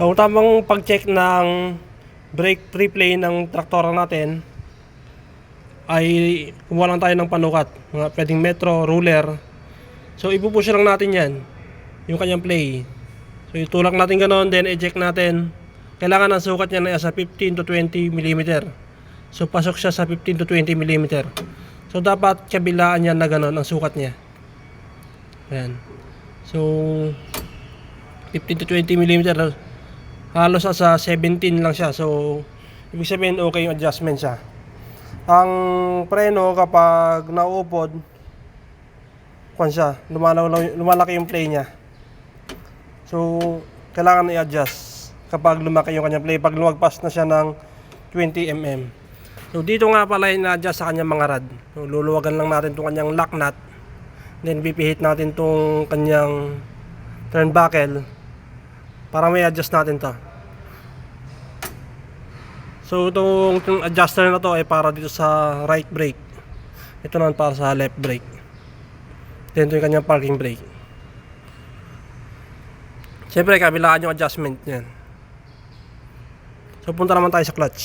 Ang tamang pag-check ng brake pre-play ng traktora natin ay kumuha lang tayo ng panukat, mga pwedeng metro, ruler. So ipupush lang natin yan, yung kanyang play. So itulak natin ganoon, then i-check natin. Kailangan ang sukat niya na sa 15 to 20 mm. So pasok siya sa 15 to 20 mm. So dapat kabilaan yan na ganoon ang sukat niya. Ayan. So 15 to 20 mm, halos sa 17 lang siya. So ibig sabihin okay yung adjustment siya. Ang preno kapag nauupod, kung siya, lumalaki yung play niya. So kailangan i-adjust kapag lumaki yung kanyang play, pag lumagpas na siya ng 20 mm. So dito nga pala i-adjust sa kanyang mga rod. So luluwagan lang natin itong kanyang lock nut, then pipihit natin itong kanyang turnbuckle para may adjust natin to. So itong adjuster na to ay para dito sa right brake, ito naman para sa left brake, then ito yung kanyang parking brake. Siyempre kabilaan yung adjustment niyan. So punta naman tayo sa clutch.